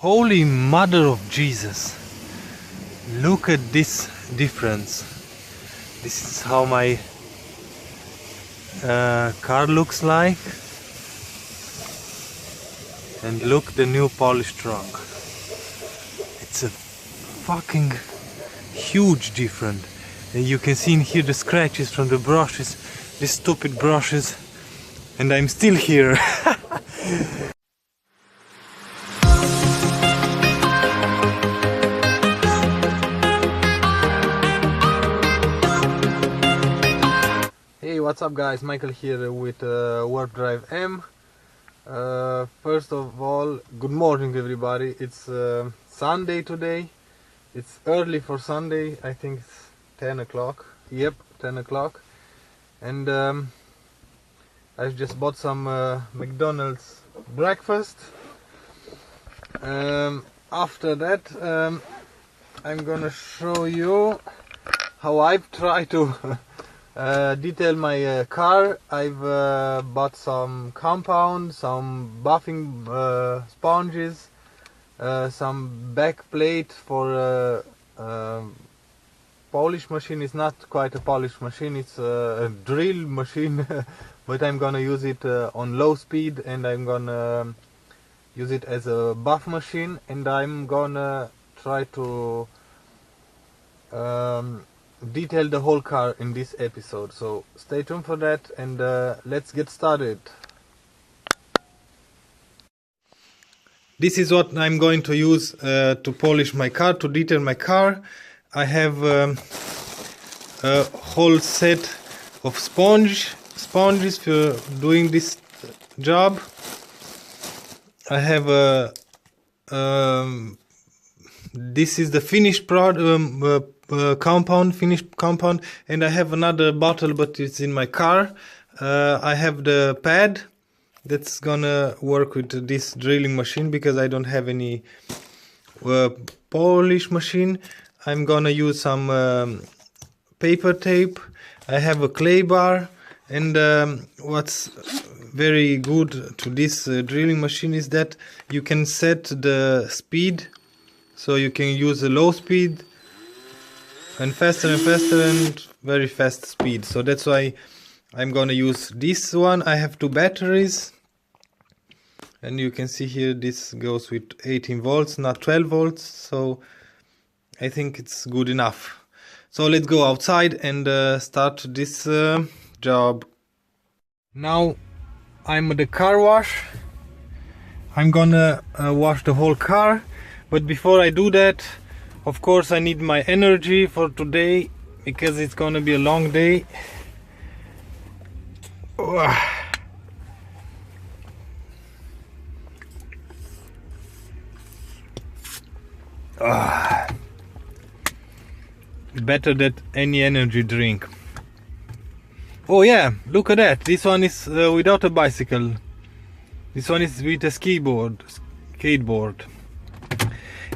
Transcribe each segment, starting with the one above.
Holy Mother of Jesus, look at this difference. This is how my car looks like, and look the new polished trunk. It's a fucking huge difference. And you can see in here the scratches from the brushes, these stupid brushes, and I'm still here. Hey, what's up guys, Michael here with WarpDriveM. First of all, good morning everybody. It's Sunday today. It's early for Sunday, I think it's 10 o'clock. Yep, 10 o'clock. And I've just bought some McDonald's breakfast. After that, I'm gonna show you how I've tried to detail my car. I've bought some compound, some buffing sponges, some back plate for polish machine. It's not quite a polish machine, it's a drill machine. But I'm gonna use it on low speed, and I'm gonna use it as a buff machine, and I'm gonna try to detail the whole car in this episode. So stay tuned for that, and let's get started. This is what I'm going to use to polish my car, to detail my car. I have a whole set of sponges for doing this job. I have this is the finished product, finished compound, and I have another bottle, but it's in my car. I have the pad that's gonna work with this drilling machine because I don't have any polish machine. I'm gonna use some paper tape. I have a clay bar, and what's very good to this drilling machine is that you can set the speed, so you can use a low speed and faster and very fast speed. So that's why I'm gonna use this one. I have two batteries, and you can see here this goes with 18 volts, not 12 volts, so I think it's good enough. So let's go outside and start this job. Now I'm at the car wash. I'm gonna wash the whole car, but before I do that, of course I need my energy for today because it's gonna be a long day. Better than any energy drink. Oh yeah, look at that. This one is without a bicycle. This one is with a skateboard.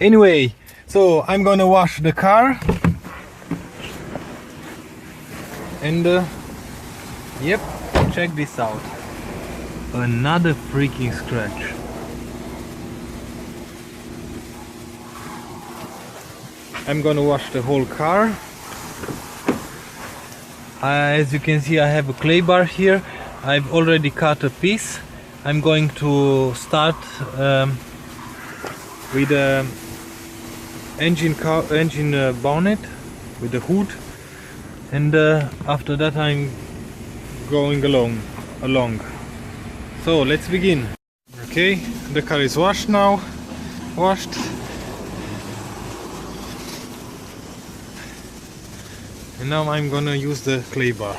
Anyway, so I'm gonna wash the car, and yep, check this out. Another freaking scratch. I'm gonna wash the whole car. As you can see, I have a clay bar here. I've already cut a piece. I'm going to start with the engine bonnet, with the hood, and after that I'm going along. So let's begin. Okay, the car is washed. And now I'm gonna use the clay bar.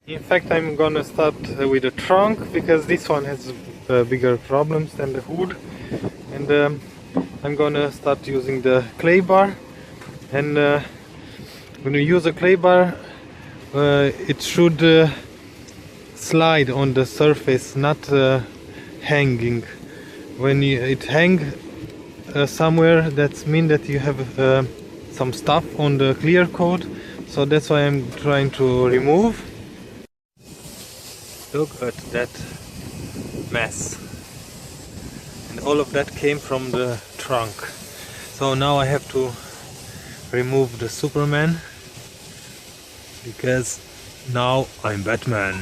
In fact, I'm gonna start with the trunk because this one has bigger problems than the hood. And I'm gonna start using the clay bar. And when you use a clay bar, it should slide on the surface, not hanging. When it hang somewhere, that means that you have some stuff on the clear coat, so that's why I'm trying to remove. Look at that mess. and all of that came from the trunk. So now I have to remove the Superman, because now I'm Batman.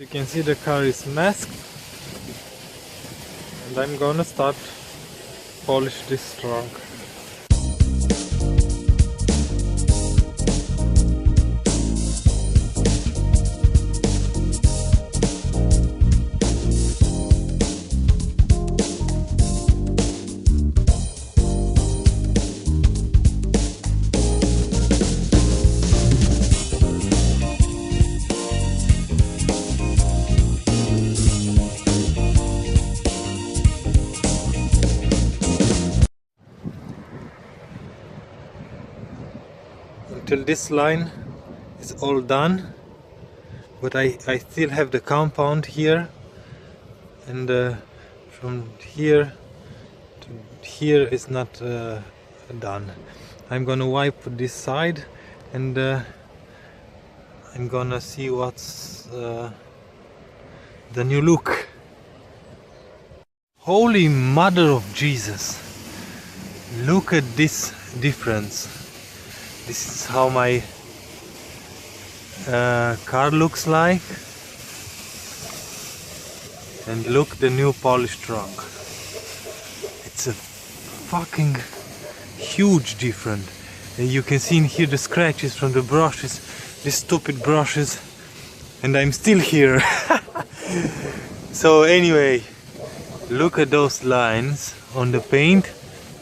You can see the car is masked, and I'm gonna start polish this trunk. Until this line is all done, but I still have the compound here, and from here to here is not done. I'm gonna wipe this side, and I'm gonna see what's the new look. Holy Mother of Jesus, look at this difference. This is how my car looks like, and look the new polished trunk. It's a fucking huge difference. And you can see in here the scratches from the brushes, these stupid brushes, and I'm still here. So anyway, look at those lines on the paint,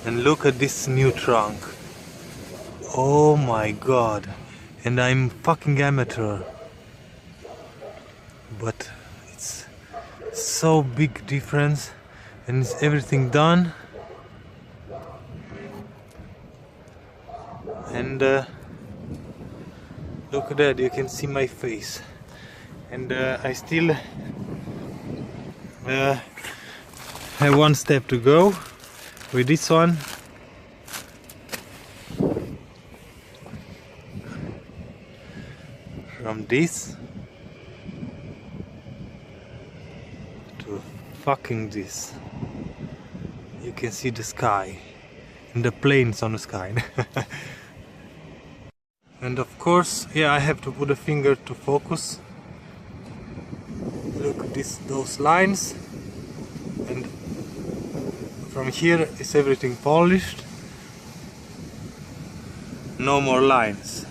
and look at this new trunk. Oh my god. And I'm fucking amateur, but it's so big difference, and it's everything done. And look at that, you can see my face, and I still have one step to go with this one. From this to fucking this, you can see the sky and the planes on the sky. And of course, yeah, I have to put a finger to focus. Look at those lines, and from here is everything polished. No more lines.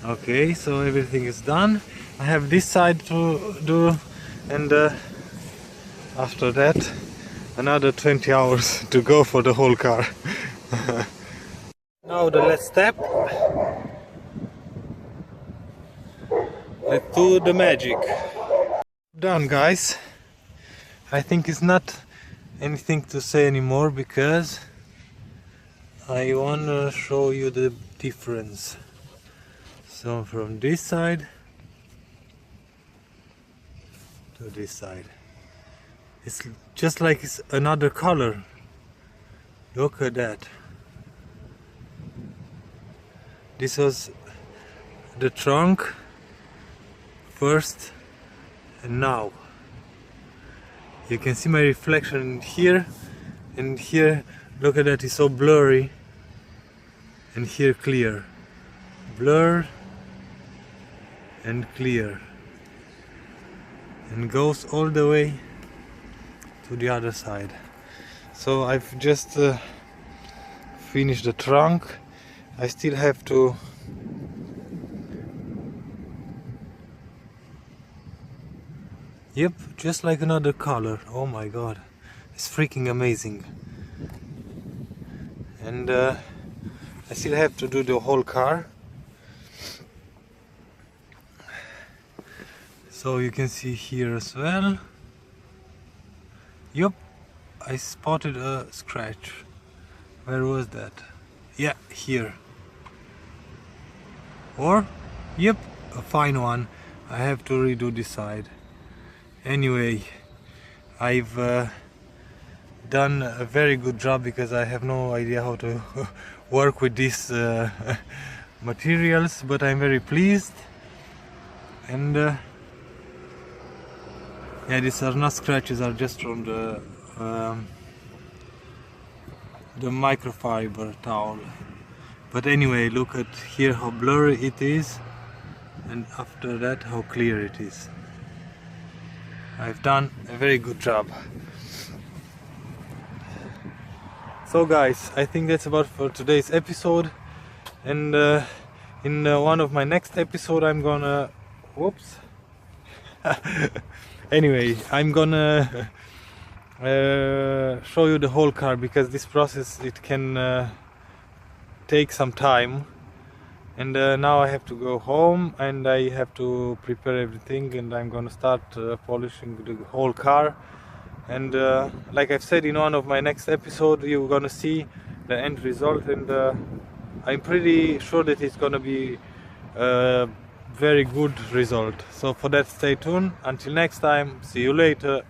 Okay, so everything is done. I have this side to do, and after that another 20 hours to go for the whole car. Now the last step. Let's do the magic. Done, guys. I think it's not anything to say anymore, because I wanna show you the difference. So from this side to this side, it's just like it's another color. Look at that. This was the trunk first, and now you can see my reflection here, and here, look at that, it's so blurry, and here clear. Blur and clear, and goes all the way to the other side. So I've just finished the trunk. I still have to yep, just like another color. Oh my god, it's freaking amazing. And I still have to do the whole car. So you can see here as well. Yup, I spotted a scratch Where was that? Yeah, here. Or, yep, a fine one. I have to redo this side. Anyway, I've done a very good job because I have no idea how to work with these materials, but I'm very pleased. And yeah, these are not scratches, are just from the microfiber towel. But anyway, look at here how blurry it is, and after that how clear it is. I've done a very good job. So guys, I think that's about for today's episode, and in one of my next episode I'm gonna anyway, I'm gonna show you the whole car, because this process, it can take some time. And now I have to go home and I have to prepare everything, and I'm gonna start polishing the whole car. And like I've said, in one of my next episodes you're gonna see the end result, and I'm pretty sure that it's gonna be a very good result. So for that, stay tuned. Until next time, see you later.